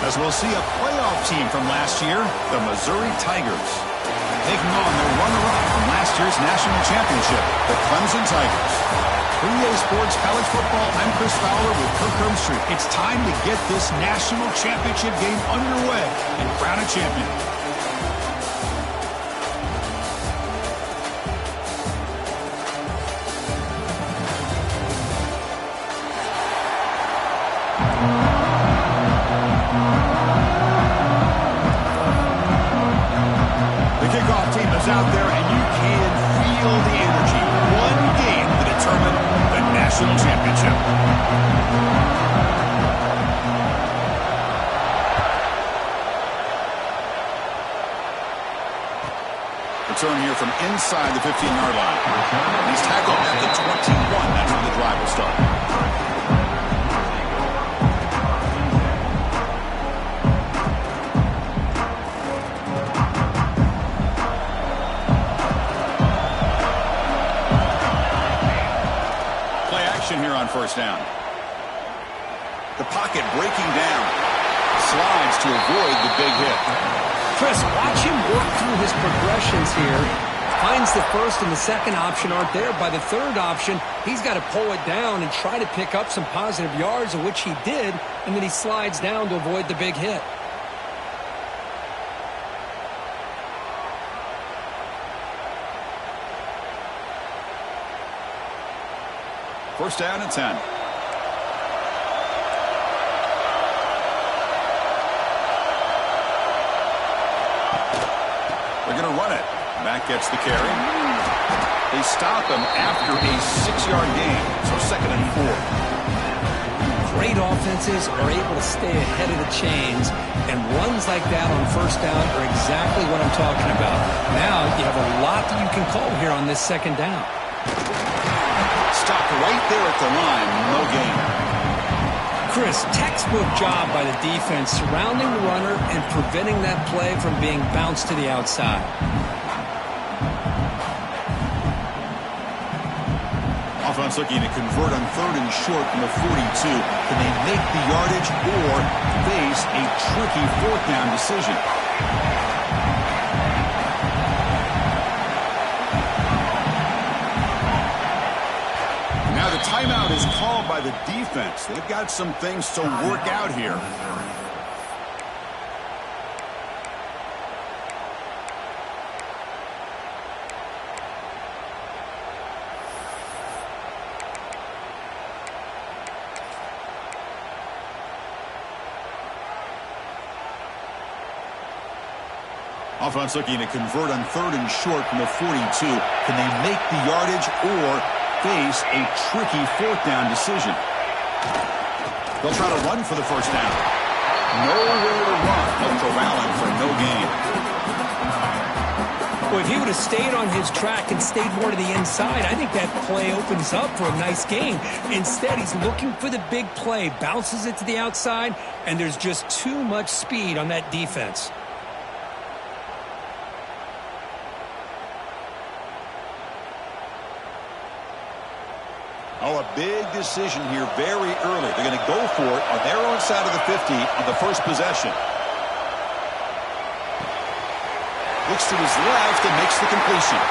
As we'll see a playoff team from last year, the Missouri Tigers, taking on their runner-up from last year's national championship, the Clemson Tigers. For EA Sports College Football, I'm Chris Fowler with Kirk Herbstreit. It's time to get this national championship game underway and crown a champion. Out there, and you can feel the energy. One game to determine the national championship. Return here from inside the 15-yard line. He's tackled at the 21. That's where the drive will start. Here on first down. The pocket breaking down. Slides to avoid the big hit. Chris, watch him work through his progressions here. Finds the first and the second option aren't there. By the third option, he's got to pull it down and try to pick up some positive yards, of which he did, and then he slides down to avoid the big hit. First down and 10. They're going to run it. Back gets the carry. They stop him after a 6-yard gain. So 2nd and 4. Great offenses are able to stay ahead of the chains, and runs like that on first down are exactly what I'm talking about. Now you have a lot that you can call here on this 2nd down. Stopped right there at the line, no gain. Chris, textbook job by the defense surrounding the runner and preventing that play from being bounced to the outside. Offense looking to convert on 3rd and short from the 42. Can they make the yardage or face a tricky 4th down decision? The timeout is called by the defense. They've got some things to work out here. Offense looking to convert on 3rd and short from the 42. Can they make the yardage or face a tricky 4th down decision? They'll try to run for the first down. Nowhere to run. They'll corral him for no gain. Well, if he would have stayed on his track and stayed more to the inside, I think that play opens up for a nice gain. Instead, he's looking for the big play, bounces it to the outside, and there's just too much speed on that defense. Oh, a big decision here very early. They're going to go for it on their own side of the 50 on the first possession. Looks to his left and makes the completion.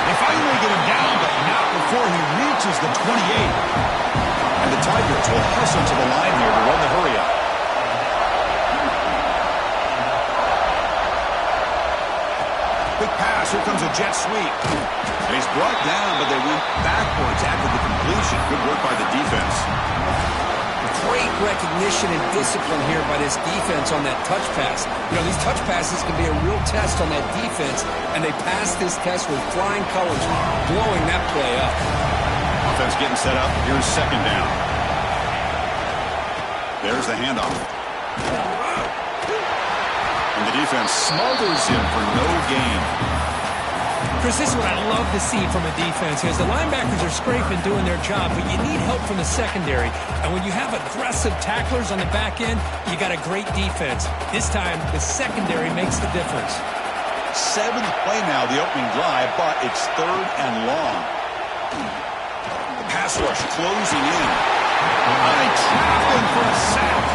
They finally get him down, but not before he reaches the 28. And the Tigers will hustle to the line here to run the hurry-up. Big pass. Here comes a jet sweep. And he's brought down, but they went backwards after the completion. Good work by the defense. Great recognition and discipline here by this defense on that touch pass. You know, these touch passes can be a real test on that defense, and they passed this test with flying colors, blowing that play up. Offense getting set up. Here's 2nd down. There's the handoff. And the defense smothers him for no gain. Chris, this is what I love to see from a defense is the linebackers are scraping, doing their job, but you need help from the secondary. And when you have aggressive tacklers on the back end, you got a great defense. This time, the secondary makes the difference. 7th play now, the opening drive, but it's 3rd and long. The pass rush closing in. They trap him for a sack.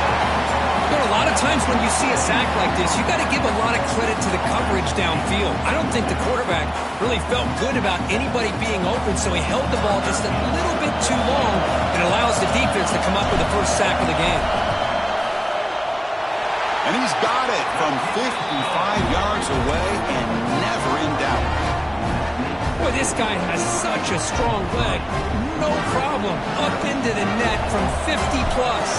There are a lot of times when you see a sack like this, you got to give a lot of credit to the coverage downfield. I don't think the quarterback really felt good about anybody being open, so he held the ball just a little bit too long and allows the defense to come up with the first sack of the game. And he's got it from 55 yards away and never in doubt. Boy, this guy has such a strong leg. No problem. Up into the net from 50-plus.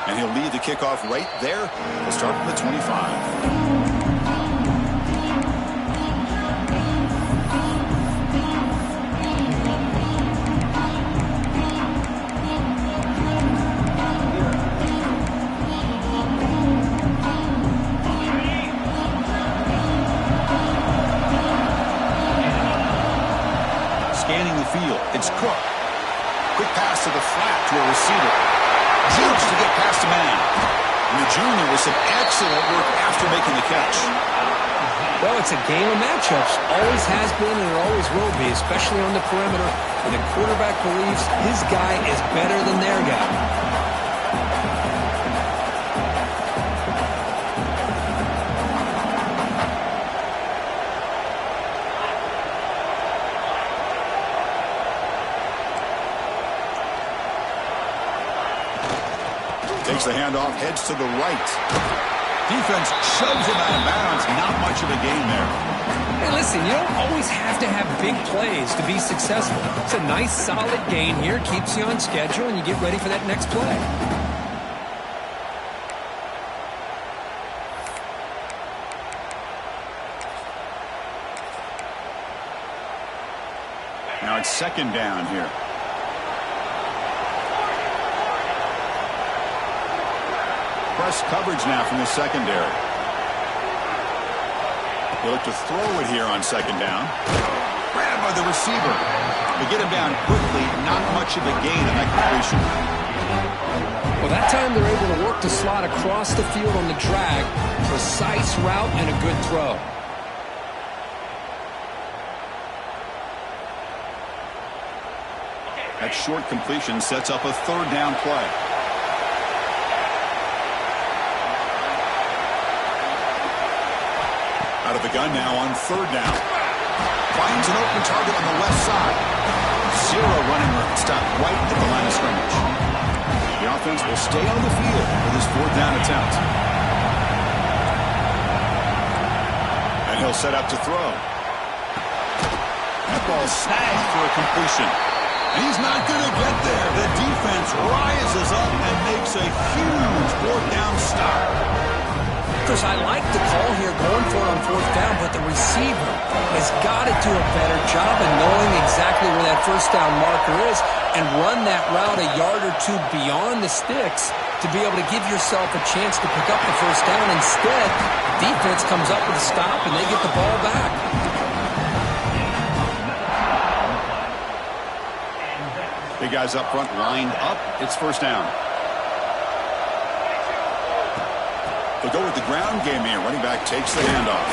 And he'll lead the kickoff right there. We'll start from the 25. Scanning the field. It's Cook. Quick pass to the flat to a receiver. Jukes to get past a man. And the junior with some excellent work after making the catch. Well, it's a game of matchups. Always has been and it always will be, especially on the perimeter, where the quarterback believes his guy is better than their guy. Takes the handoff, heads to the right. Defense shoves him out of bounds. Not much of a gain there. Hey, listen, you don't always have to have big plays to be successful. It's a nice, solid gain here. Keeps you on schedule, and you get ready for that next play. Now it's second down here. Press coverage now from the secondary. They look to throw it here on second down. Grabbed by the receiver. They get him down quickly. Not much of a gain on that completion. Well, that time they're able to work the slot across the field on the drag. Precise route and a good throw. That short completion sets up a third down play. Out of the gun now on third down. Finds an open target on the left side. Zero running room. Stopped right at the line of scrimmage. The offense will stay on the field for this fourth down attempt. And he'll set up to throw. That ball snagged for a completion. And he's not going to get there. The defense rises up and makes a huge fourth down stop. Chris, I like the call here going for it on fourth down, but the receiver has got to do a better job of knowing exactly where that first down marker is and run that route a yard or two beyond the sticks to be able to give yourself a chance to pick up the first down. Instead, the defense comes up with a stop and they get the ball back. Big guys up front lined up. It's first down. They'll go with the ground game here. Running back takes the handoff.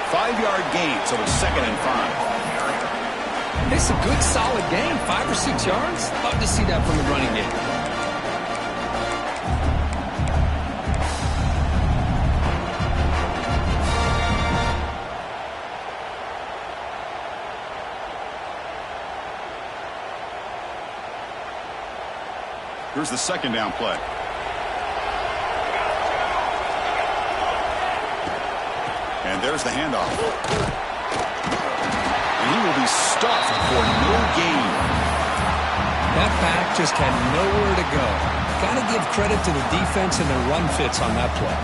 5-yard gain, so it's 2nd and 5. It's a good, solid gain. 5 or 6 yards. Love to see that from the running game. Here's the second down play. And there's the handoff. And he will be stuffed for no gain. That back just had nowhere to go. Got to give credit to the defense and their run fits on that play.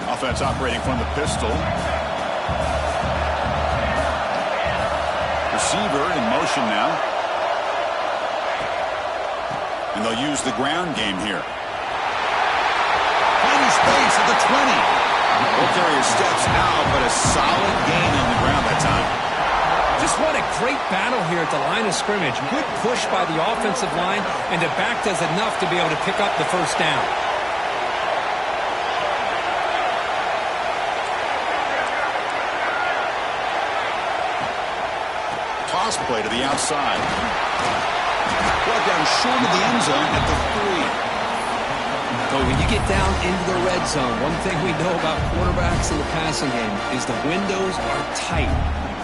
Offense operating from the pistol. Receiver in motion now. And they'll use the ground game here. Finding space at the 20. Ball carrier steps out, but a solid gain on the ground that time. Just what a great battle here at the line of scrimmage. Good push by the offensive line, and the back does enough to be able to pick up the first down. play to the outside. Brought down short of the end zone at the 3. But when you get down into the red zone, one thing we know about quarterbacks in the passing game is the windows are tight.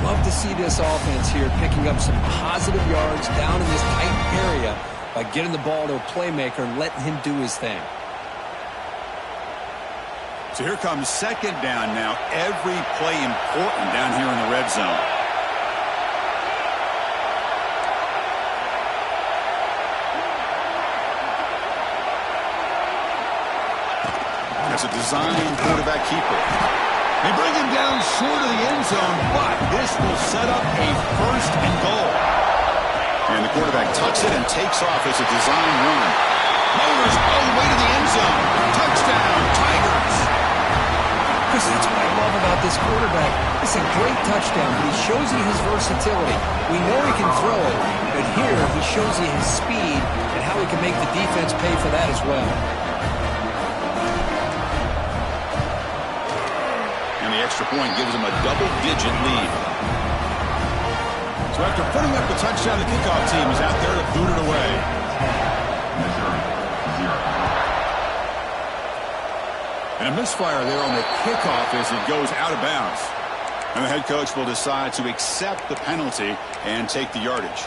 Love to see this offense here picking up some positive yards down in this tight area by getting the ball to a playmaker and letting him do his thing. So here comes second down now. Every play important down here in the red zone. As a design quarterback keeper. They bring him down short of the end zone, but this will set up a first and goal. And the quarterback tucks it and takes off as a design run. Motors all the way to the end zone. Touchdown, Tigers. Chris, that's what I love about this quarterback. It's a great touchdown, but he shows you his versatility. We know he can throw it, but here he shows you his speed and how he can make the defense pay for that as well. The extra point gives him a double-digit lead. So after putting up the touchdown, the kickoff team is out there to boot it away. And a misfire there on the kickoff as it goes out of bounds. And the head coach will decide to accept the penalty and take the yardage.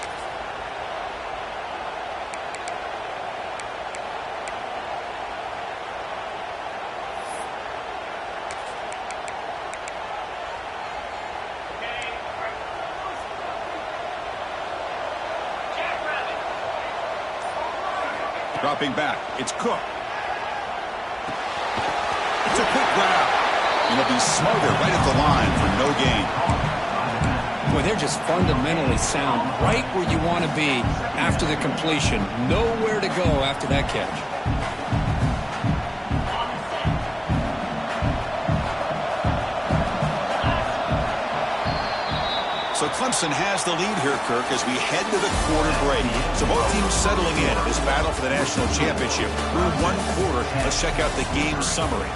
Dropping back, it's Cook. It's a quick grab. And it'll be smothered right at the line for no gain. Boy, they're just fundamentally sound right where you want to be after the completion. Nowhere to go after that catch. So Clemson has the lead here, Kirk, as we head to the quarter break. So both teams settling in this battle for the national championship. Through one quarter, let's check out the game summary.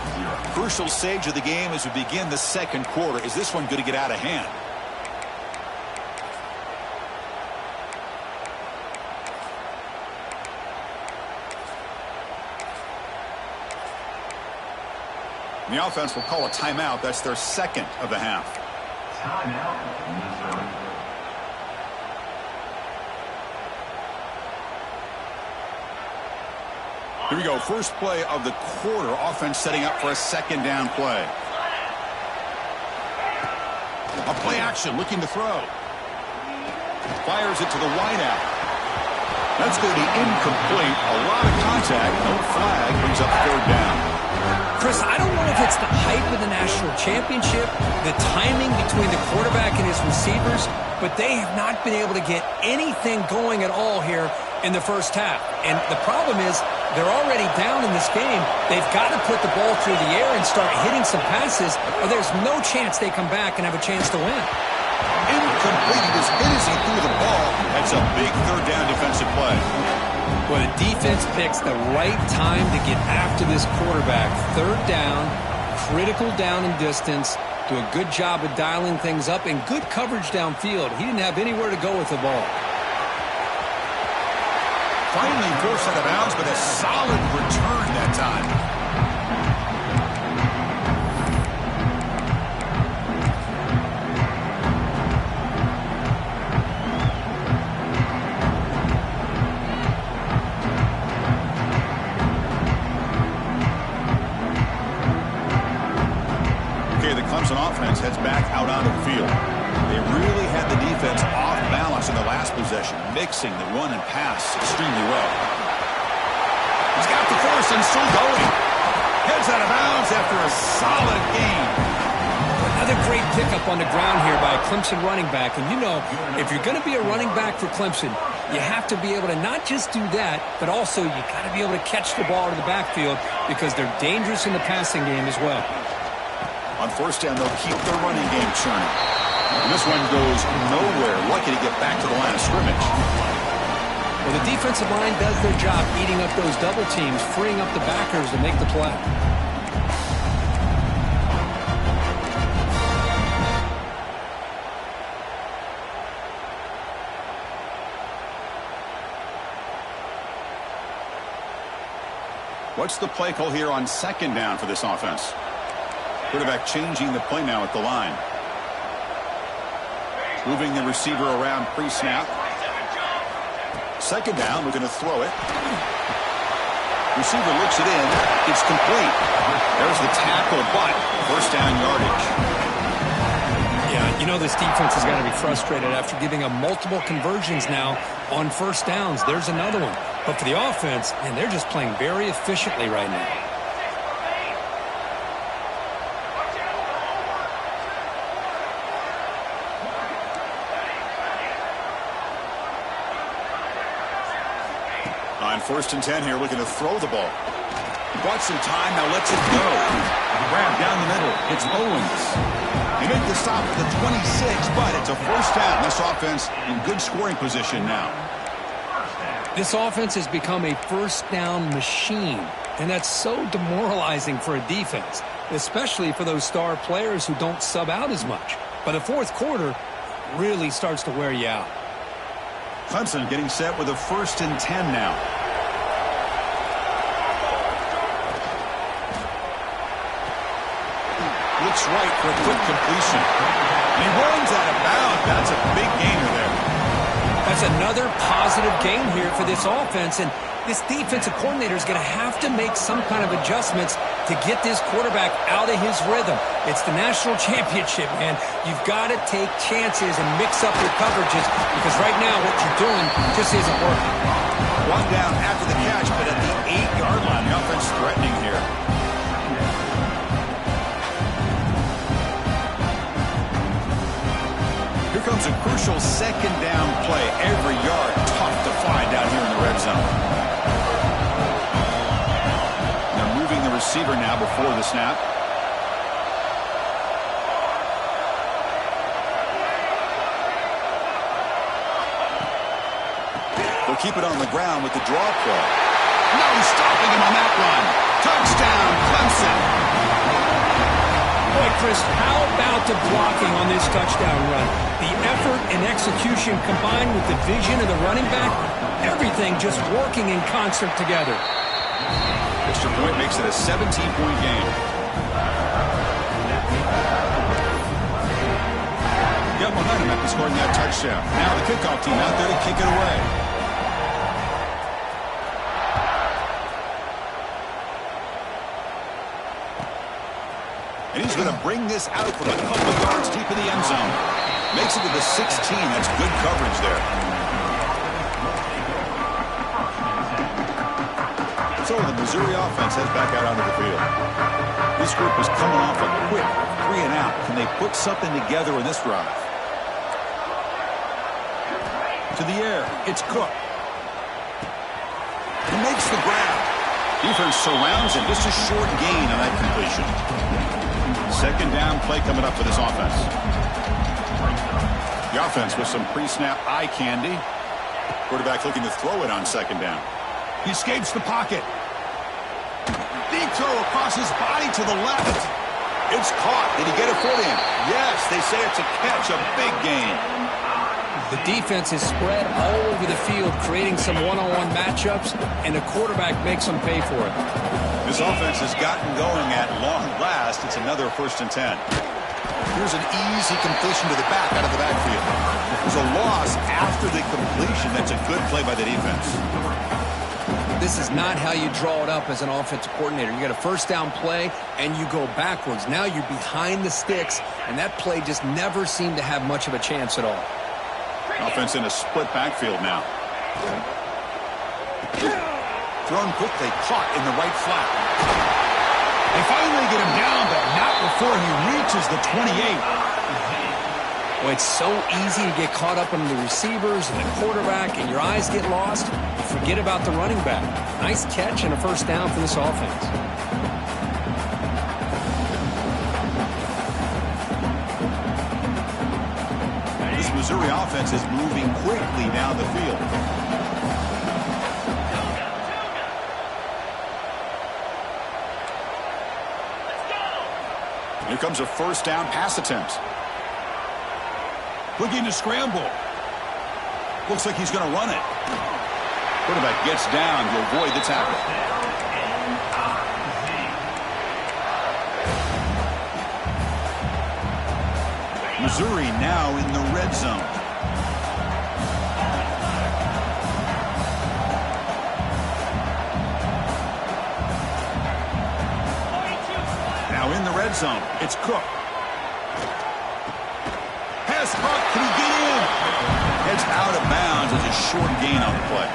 Crucial stage of the game as we begin the second quarter. Is this one going to get out of hand? The offense will call a timeout. That's their second of the half. Here we go. First play of the quarter. Offense setting up for a second down play. A play action looking to throw. Fires it to the wideout. That's going to be incomplete. A lot of contact. No flag. Brings up third down. Chris, I don't know if it's the hype of the national championship, the timing between the quarterback and his receivers, but they have not been able to get anything going at all here in the first half. And the problem is they're already down in this game. They've got to put the ball through the air and start hitting some passes, or there's no chance they come back and have a chance to win. Incomplete. As hit as he threw the ball. That's a big third down defensive play. Well, the defense picks the right time to get after this quarterback. Third down, critical down and distance. Do a good job of dialing things up and good coverage downfield. He didn't have anywhere to go with the ball. Finally forced out of bounds, but a solid return that time. Clemson offense heads back out onto the field. They really had the defense off balance in the last possession, mixing the run and pass extremely well. He's got the force and still going. Heads out of bounds after a solid gain. Another great pickup on the ground here by a Clemson running back. And you know, if you're going to be a running back for Clemson, you have to be able to not just do that, but also you got to be able to catch the ball in the backfield because they're dangerous in the passing game as well. On first down, they'll keep their running game churning. And this one goes nowhere. Lucky to get back to the line of scrimmage. Well, the defensive line does their job eating up those double teams, freeing up the backers to make the play. What's the play call here on second down for this offense? Quarterback changing the play now at the line. Moving the receiver around pre-snap. Second down, we're going to throw it. Receiver looks it in. It's complete. There's the tackle, but first down yardage. Yeah, you know this defense has got to be frustrated after giving up multiple conversions now on first downs. There's another one. But for the offense, man, they're just playing very efficiently right now. On 1st and 10 here, looking to throw the ball. He bought some time, now lets it go. Grab down the middle. It's Owens. He made the stop at the 26, but it's a first down. This offense in good scoring position now. This offense has become a first down machine, and that's so demoralizing for a defense, especially for those star players who don't sub out as much. By the fourth quarter, really starts to wear you out. Clemson getting set with a 1st and 10 now. Looks right for a quick completion. And he runs out of bounds. That's a big gainer there. That's another positive gain here for this offense, and this defensive coordinator is going to have to make some kind of adjustments to get this quarterback out of his rhythm. It's the national championship, man. You've got to take chances and mix up your coverages because right now what you're doing just isn't working. One down after the catch, but at the 8-yard line, the offense threatening here. Here comes a crucial second down play. Every yard tough to find down here in the red zone. They're moving the receiver now before the snap. They'll keep it on the ground with the draw play. No stopping him on that one. Touchdown, Clemson. Boy, Chris, how about the blocking on this touchdown run? The effort and execution combined with the vision of the running back, everything just working in concert together. Extra point makes it a 17-point game. Got momentum after scoring that touchdown. Now the kickoff team out there to kick it away. And he's going to bring this out from a couple of yards deep in the end zone. Makes it to the 16. That's good coverage there. So the Missouri offense heads back out onto the field. This group is coming off a quick 3-and-out. Can they put something together in this drive? To the air. It's Cook. He makes the grab. Defense surrounds him. Just a short gain on that completion. Second down play coming up for this offense. The offense with some pre-snap eye candy. Quarterback looking to throw it on second down. He escapes the pocket. Deep throw across his body to the left. It's caught. Did he get a foot in? Yes, they say it's a catch, a big gain. The defense is spread all over the field, creating some one-on-one matchups, and the quarterback makes them pay for it. This offense has gotten going at long last. It's another 1st and 10. Here's an easy completion to the back out of the backfield. There's a loss after the completion. That's a good play by the defense. This is not how you draw it up as an offensive coordinator. You got a first down play, and you go backwards. Now you're behind the sticks, and that play just never seemed to have much of a chance at all. Offense in a split backfield now. Thrown quickly, caught in the right flat. They finally get him down, but not before he reaches the 28. Well, it's so easy to get caught up in the receivers and the quarterback, and your eyes get lost. You forget about the running back. Nice catch and a first down for this offense. This Missouri offense is moving quickly down the field. Here comes a first down pass attempt. Looking to scramble. Looks like he's going to run it. Quarterback gets down to avoid the tackle. Missouri now in the red zone. Now in the red zone, it's Cook. Has Huck, can he get in? Heads out of bounds as a short gain on the play.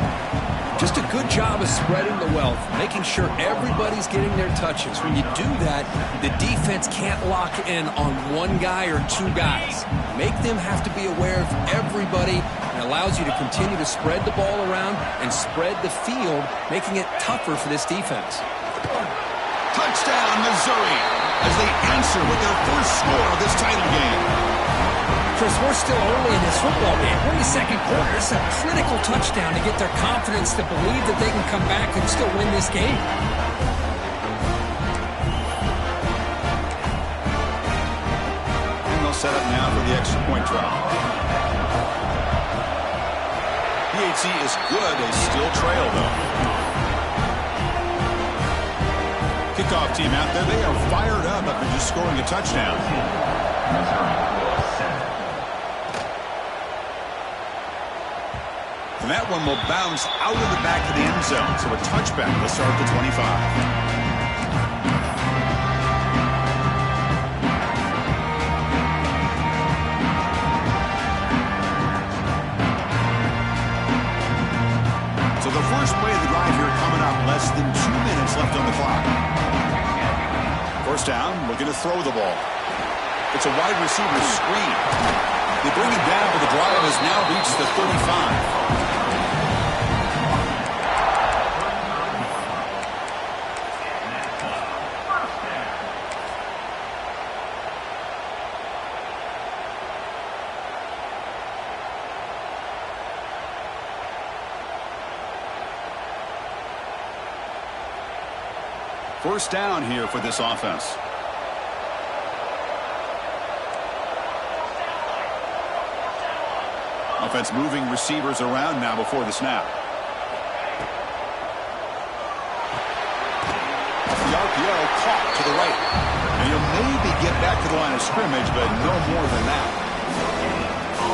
Just a good job of spreading the wealth, making sure everybody's getting their touches. When you do that, the defense can't lock in on one guy or two guys. Make them have to be aware of everybody, and allows you to continue to spread the ball around and spread the field, making it tougher for this defense. Touchdown, Missouri, as they answer with their first score of this title game. Chris, we're still early in this football game. We're in the second quarter. It's a critical touchdown to get their confidence to believe that they can come back and still win this game. And they'll set up now for the extra point try. PAT is good. They still trail, though. Kickoff team out there. They are fired up after just scoring a touchdown. And that one will bounce out of the back of the end zone. So a touchback will start at the 25. So the first play of the drive here coming up, less than 2 minutes left on the clock. First down, looking to throw the ball. It's a wide receiver screen. They bring it down, but the drive has now reached the 35. First down here for this offense. Offense moving receivers around now before the snap. The RPO caught to the right. And you'll maybe get back to the line of scrimmage, but no more than that.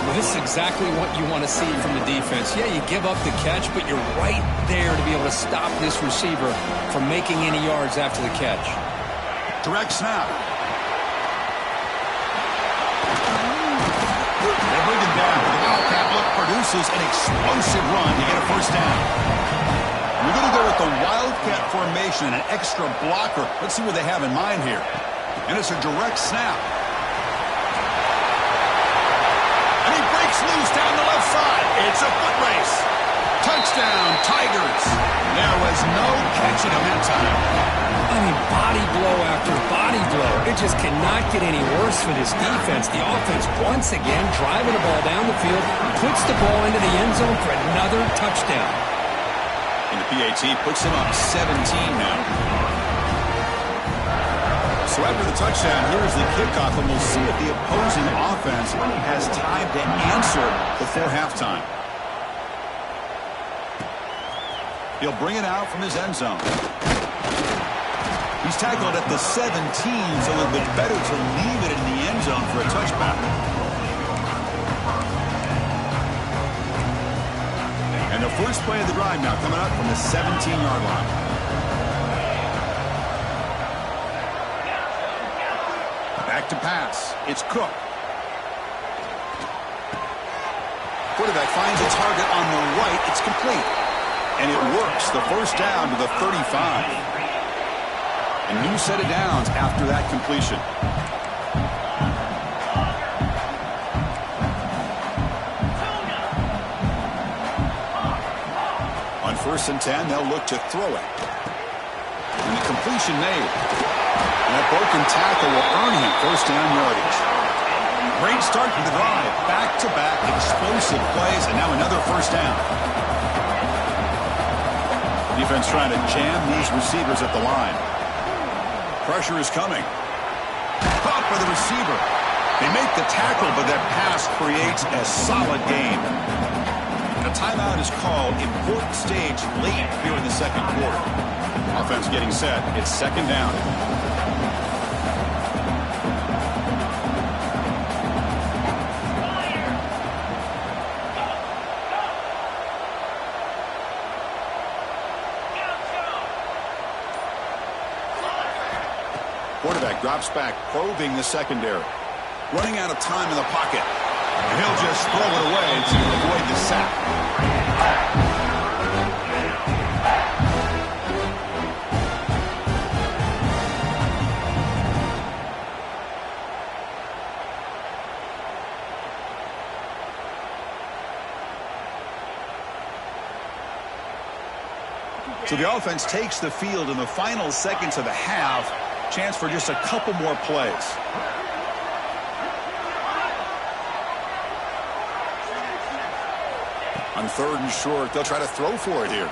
Well, this is exactly what you want to see from the defense. Yeah, you give up the catch, but you're right there to be able to stop this receiver from making any yards after the catch. Direct snap. They're bringing down. The Wildcat look produces an explosive run to get a first down. We're going to go with the Wildcat formation and an extra blocker. Let's see what they have in mind here. And it's a direct snap. And he breaks loose down the left side. It's a foot race. Touchdown, Tigers. There was no catching him that time. I mean, body blow after body blow. It just cannot get any worse for this defense. The offense, once again, driving the ball down the field, puts the ball into the end zone for another touchdown. And the PAT puts him up 17 now. So after the touchdown, here's the kickoff, and we'll see if the opposing offense has time to answer before halftime. He'll bring it out from his end zone. He's tackled at the 17, so a little bit better to leave it in the end zone for a touchback. And the first play of the drive now coming up from the 17-yard line. Back to pass. It's Cook. Quarterback finds a target on the right. It's complete. And it works. The first down to the 35. A new set of downs after that completion. On 1st and 10, they'll look to throw it. And the completion made. And that broken tackle will earn him first down yardage. Great start to the drive. Back-to-back explosive plays, and now another first down. Defense trying to jam these receivers at the line. Pressure is coming. Caught by the receiver. They make the tackle, but that pass creates a solid gain. A timeout is called. Important stage late here in the second quarter. Offense getting set. It's second down. Quarterback drops back, probing the secondary. Running out of time in the pocket. And he'll just throw it away to avoid the sack. So the offense takes the field in the final seconds of the half. Chance for just a couple more plays. On 3rd and short, they'll try to throw for it here.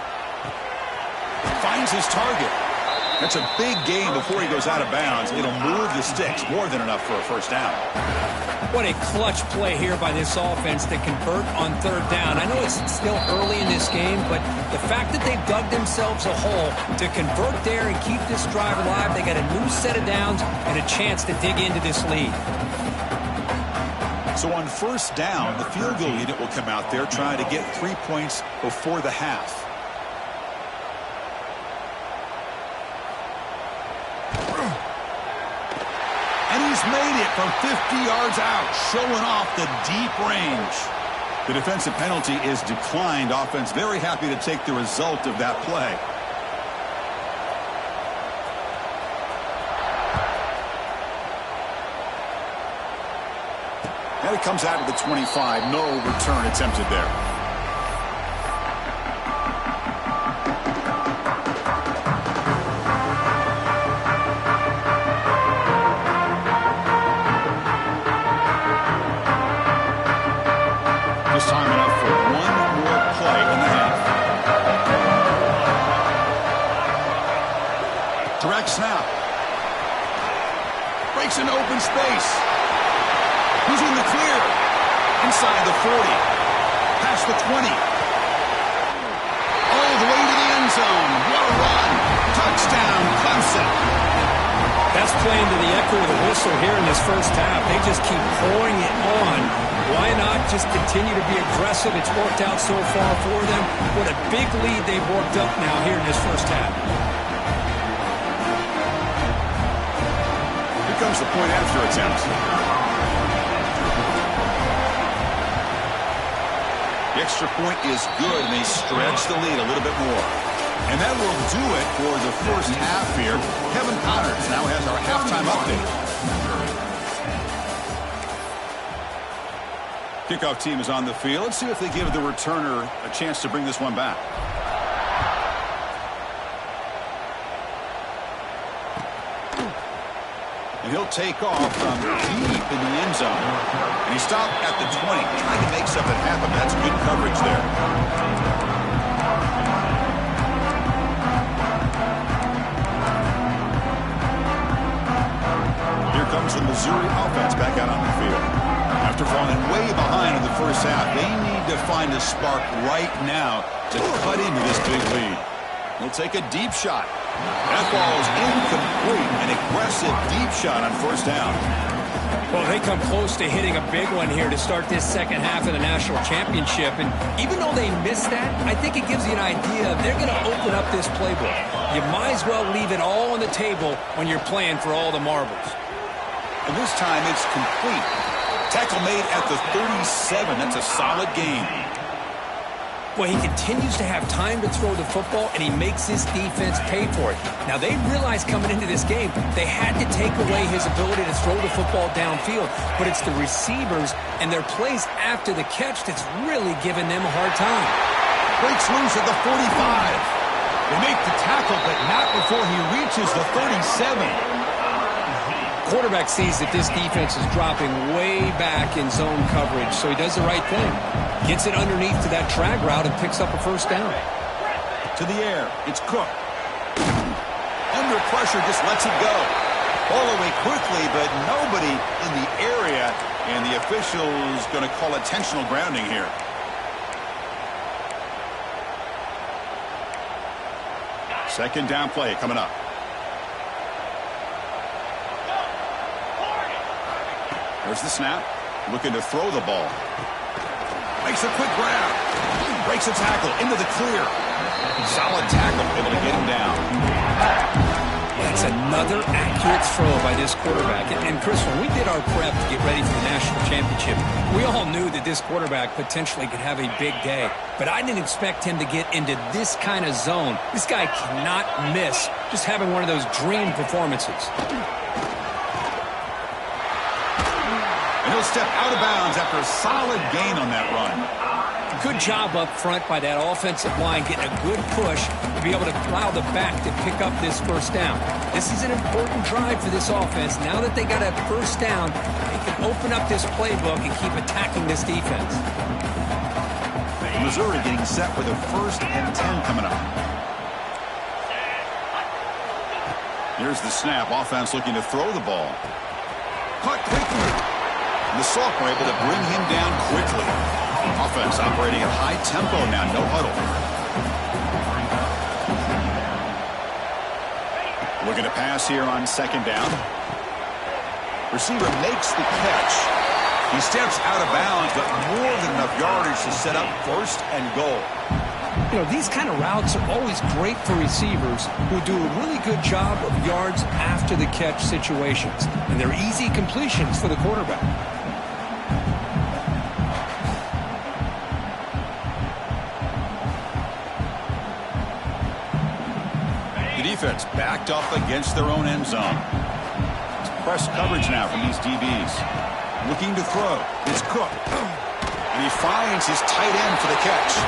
Finds his target. That's a big gain before he goes out of bounds. It'll move the sticks, more than enough for a first down. What a clutch play here by this offense to convert on 3rd down. I know it's still early in this game, but the fact that they've dug themselves a hole to convert there and keep this drive alive, they got a new set of downs and a chance to dig into this lead. So on 1st down, the field goal unit will come out there trying to get 3 points before the half. And he's made it from 50 yards out, showing off the deep range. The defensive penalty is declined. Offense very happy to take the result of that play. And it comes out of the 25. No return attempted there. Time enough for one more play in the half. Direct snap. Breaks into open space. He's in the clear. Inside the 40. Past the 20. All the way to the end zone. What a run. Touchdown, Clemson. That's playing to the echo of the whistle here in this first half. They just keep pouring it on. Why not just continue to be aggressive? It's worked out so far for them. What a big lead they've worked up now here in this first half. Here comes the point after attempt. The extra point is good, and they stretch the lead a little bit more. And that will do it for the first half here. Kevin Connors now has our halftime update. Kickoff team is on the field. Let's see if they give the returner a chance to bring this one back. And he'll take off from deep in the end zone. And he stopped at the 20, trying to make something happen. That's good coverage there. Here comes the Missouri offense back out on the field. After falling way behind in the first half, they need to find a spark right now to cut into this big lead. He'll take a deep shot. That ball is incomplete. An aggressive deep shot on 1st down. Well, they come close to hitting a big one here to start this second half of the national championship. And even though they missed that, I think it gives you an idea they're going to open up this playbook. You might as well leave it all on the table when you're playing for all the marbles. And this time it's complete. Tackle made at the 37. That's a solid gain. Well, he continues to have time to throw the football, and he makes his defense pay for it. Now, they realized coming into this game they had to take away his ability to throw the football downfield, but it's the receivers and their plays after the catch that's really giving them a hard time. Breaks loose at the 45. They make the tackle, but not before he reaches the 37. Quarterback sees that this defense is dropping way back in zone coverage, so he does the right thing. Gets it underneath to that drag route and picks up a first down. To the air, it's Cook. Under pressure, just lets it go. All away quickly, but nobody in the area, and the official's going to call intentional grounding here. Second down play coming up. There's the snap. Looking to throw the ball. Makes a quick grab. Breaks a tackle into the clear. Solid tackle. Able to get him down. Yeah, That's another accurate throw by this quarterback. And Chris, when we did our prep to get ready for the national championship, we all knew that this quarterback potentially could have a big day. But I didn't expect him to get into this kind of zone. This guy cannot miss, just having one of those dream performances. And he'll step out of bounds after a solid gain on that run. Good job up front by that offensive line, getting a good push to be able to allow the back to pick up this first down. This is an important drive for this offense. Now that they got a first down, they can open up this playbook and keep attacking this defense. Missouri getting set for the 1st and 10 coming up. Here's the snap. Offense looking to throw the ball. Caught quickly. And the Sophomore able to bring him down quickly. Offense operating at high tempo now, no huddle. Looking to pass here on 2nd down. Receiver makes the catch. He steps out of bounds, but more than enough yardage to set up 1st and goal. You know, these kind of routes are always great for receivers who do a really good job of yards after the catch situations. And they're easy completions for the quarterback. Defense backed up against their own end zone. It's press coverage now from these DBs. Looking to throw. It's Cook. And he finds his tight end for the catch.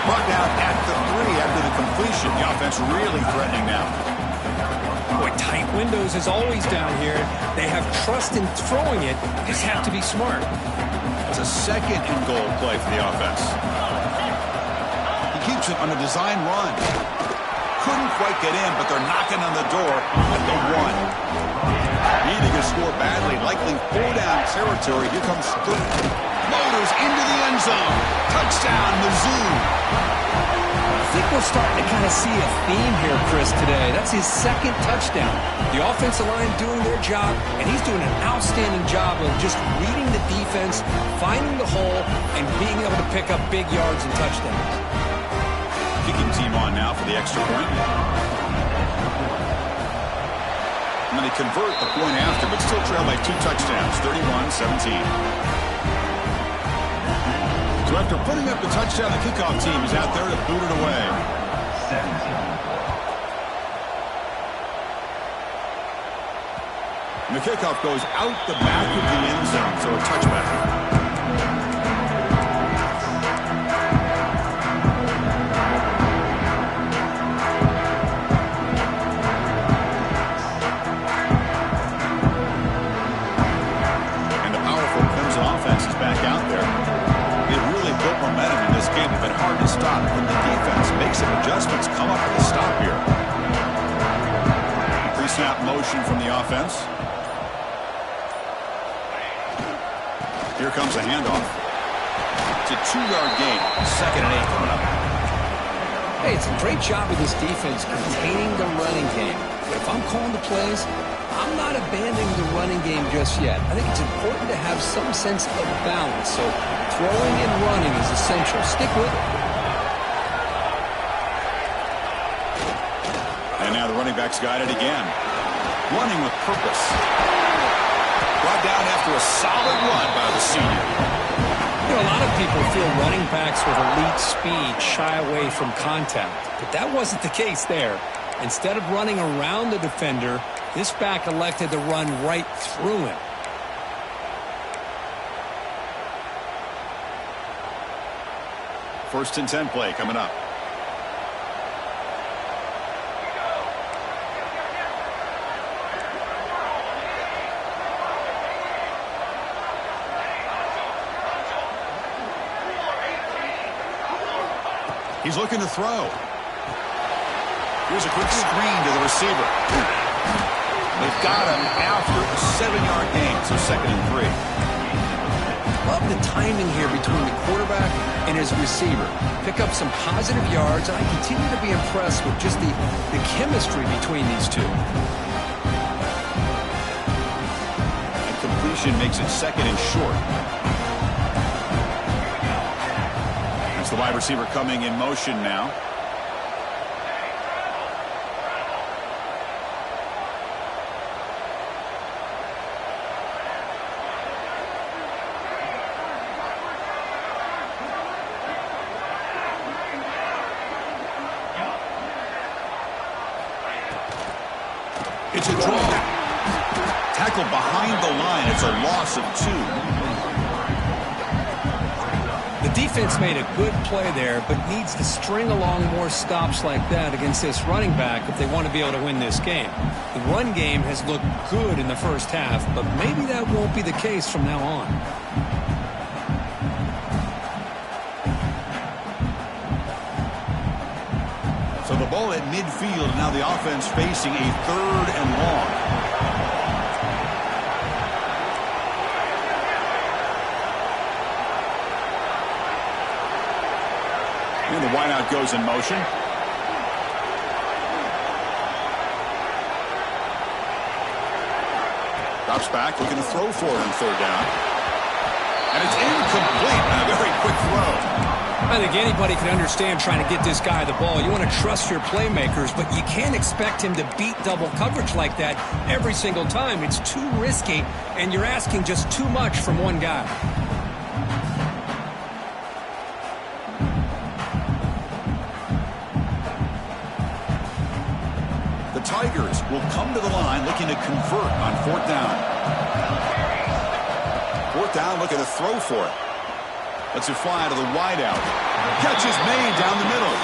Brought down at the 3 after the completion. The offense really threatening now. Boy, tight windows is always down here. They have trust in throwing it. Just have to be smart. It's a 2nd and goal play for the offense. He keeps it on a design run. Couldn't quite get in, but they're knocking on the door at the 1. Needing to score badly, likely 4-down territory. Here comes Cook. Motors into the end zone. Touchdown, Mizzou. I think we're starting to kind of see a theme here, Chris, today. That's his 2nd touchdown. The offensive line doing their job, and he's doing an outstanding job of just reading the defense, finding the hole, and being able to pick up big yards and touchdowns. Kicking team on now for the extra point. And then they convert the point after, but still trail by 2 touchdowns, 31-17. So after putting up the touchdown, the kickoff team is out there to boot it away. And the kickoff goes out the back of the end zone, so a touchback. Stop when the defense makes some adjustments, come up with a stop here. Pre-snap motion from the offense. Here comes a handoff. It's a 2-yard gain. 2nd and 8 coming up. Hey, it's a great job of this defense containing the running game. But if I'm calling the plays, I'm not abandoning the running game just yet. I think it's important to have some sense of balance. So throwing and running is essential. Stick with it. And now the running back's got it again. Running with purpose. Brought down after a solid run by the senior. You know, a lot of people feel running backs with elite speed shy away from contact. But that wasn't the case there. Instead of running around the defender, this back elected to run right through him. First and 10 play coming up. He's looking to throw. Here's a quick screen to the receiver. They've got him after a 7-yard gain, so 2nd and 3. Love the timing here between the quarterback and his receiver. Pick up some positive yards, and I continue to be impressed with just the chemistry between these two. And completion makes it 2nd and short. That's the wide receiver coming in motion now. It's a draw. Tackle behind the line. It's a loss of 2. The defense made a good play there, but needs to string along more stops like that against this running back if they want to be able to win this game. The run game has looked good in the first half, but maybe that won't be the case from now on. So the ball at midfield, and now the offense facing a 3rd and long. And the wideout goes in motion. Drops back, looking to throw for it on 3rd down. And it's incomplete on a very quick throw. I think anybody can understand trying to get this guy the ball. You want to trust your playmakers, but you can't expect him to beat double coverage like that every single time. It's too risky, and you're asking just too much from one guy. The Tigers will come to the line looking to convert on 4th down. 4th down, looking to throw for it. Lets it fly to the wideout. Catch is made down the middle.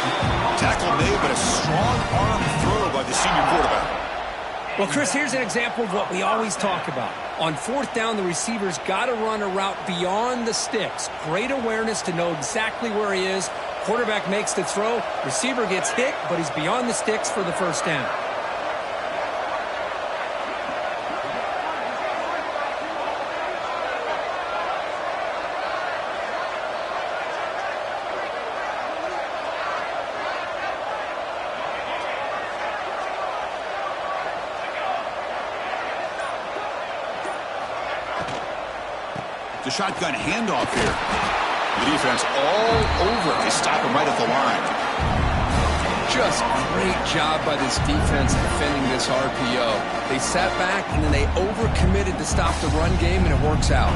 Tackle made, but a strong arm throw by the senior quarterback. Well, Chris, here's an example of what we always talk about. On 4th down, the receiver's got to run a route beyond the sticks. Great awareness to know exactly where he is. Quarterback makes the throw. Receiver gets hit, but he's beyond the sticks for the 1st down. The shotgun handoff here. The defense all over. They stop him right at the line. Just great job by this defense defending this RPO. They sat back and then they overcommitted to stop the run game, and it works out.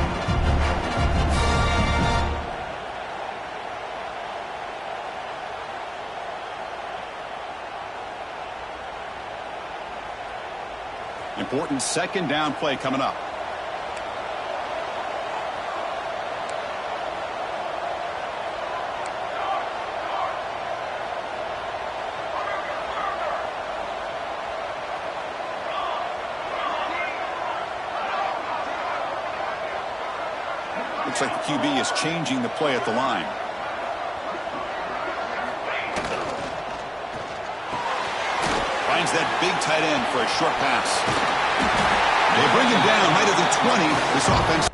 Important 2nd down play coming up. Looks like the QB is changing the play at the line. Finds that big tight end for a short pass. They bring him down right at the 20. This offense